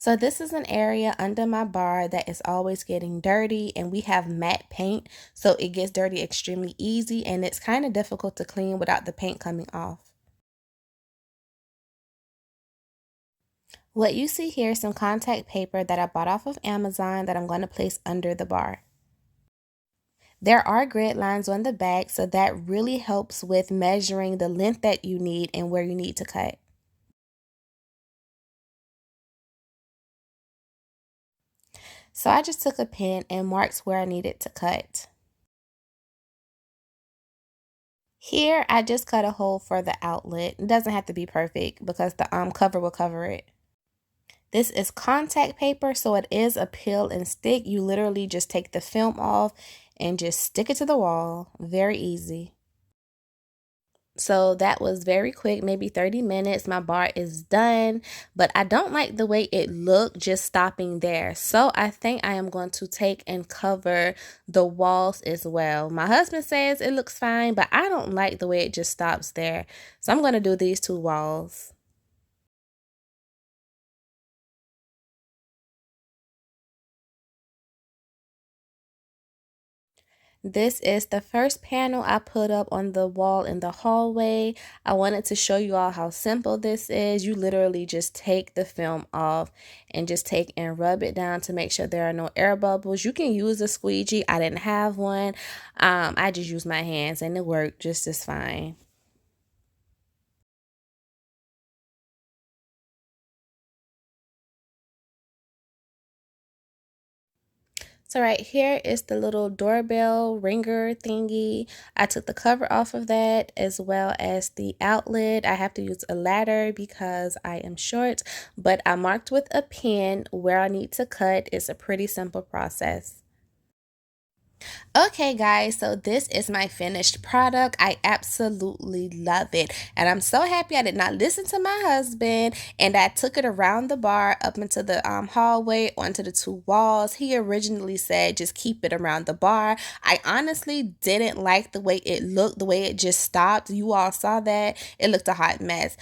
So this is an area under my bar that is always getting dirty, and we have matte paint, so it gets dirty extremely easy, and it's kind of difficult to clean without the paint coming off. What you see here is some contact paper that I bought off of Amazon that I'm going to place under the bar. There are grid lines on the back, so that really helps with measuring the length that you need and where you need to cut. So I just took a pen and marked where I needed to cut. Here, I just cut a hole for the outlet. It doesn't have to be perfect because the cover will cover it. This is contact paper, so it is a peel and stick. You literally just take the film off and just stick it to the wall. Very easy. So that was very quick, maybe 30 minutes. My bar is done, but I don't like the way it looked just stopping there. So I think I am going to take and cover the walls as well. My husband says it looks fine, but I don't like the way it just stops there. So I'm going to do these two walls. This is the first panel I put up on the wall in the hallway. I wanted to show you all how simple this is. You literally just take the film off and just take and rub it down to make sure there are no air bubbles. You can use a squeegee. I didn't have one. I just used my hands and it worked just as fine. So right here is the little doorbell ringer thingy. I took the cover off of that as well as the outlet. I have to use a ladder because I am short, but I marked with a pen where I need to cut. It's a pretty simple process. Okay, guys, so this is my finished product. I absolutely love it. And I'm so happy I did not listen to my husband and I took it around the bar up into the hallway onto the two walls. He originally said just keep it around the bar. I honestly didn't like the way it looked, the way it just stopped. You all saw that. It looked a hot mess.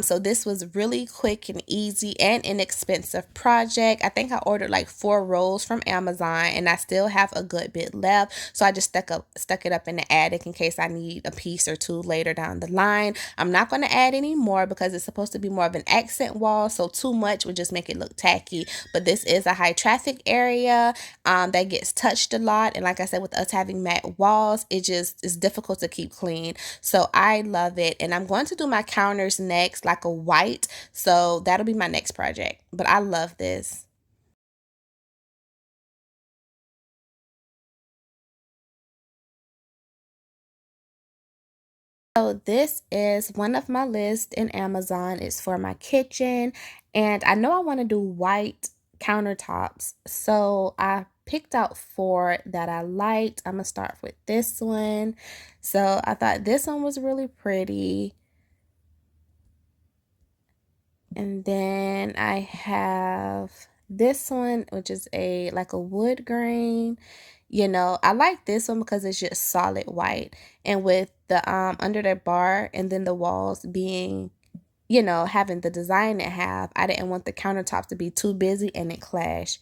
So this was really quick and easy and inexpensive project. I think I ordered like 4 rolls from Amazon and I still have a good bit left. So I just stuck it up in the attic in case I need a piece or two later down the line. I'm not going to add any more because it's supposed to be more of an accent wall. So too much would just make it look tacky. But this is a high traffic area that gets touched a lot. And like I said, with us having matte walls, it just is difficult to keep clean. So I love it. And I'm going to do my counters next, like a white. So that'll be my next project. But I love this. So this is one of my lists in Amazon. It's for my kitchen. And I know I want to do white countertops. So I picked out 4 that I liked. I'm going to start with this one. So I thought this one was really pretty. And then I have this one, which is a like a wood grain. You know, I like this one because it's just solid white. And with the under the bar and then the walls being, you know, having the design it have, I didn't want the countertops to be too busy and it clash.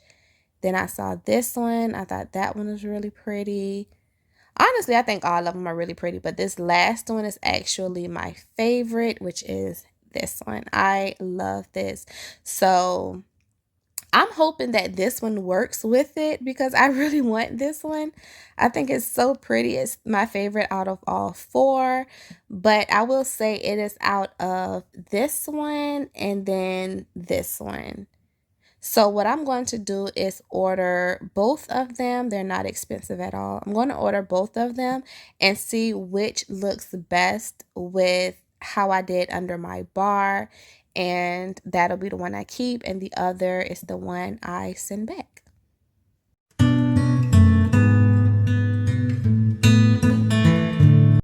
Then I saw this one. I thought that one was really pretty. Honestly, I think all of them are really pretty, but this last one is actually my favorite, which is this one. I love this. So I'm hoping that this one works with it because I really want this one. I think it's so pretty. It's my favorite out of all 4. But I will say it is out of this one and then this one. So what I'm going to do is order both of them. They're not expensive at all. I'm going to order both of them and see which looks best with how I did under my bar. And that'll be the one I keep. And the other is the one I send back.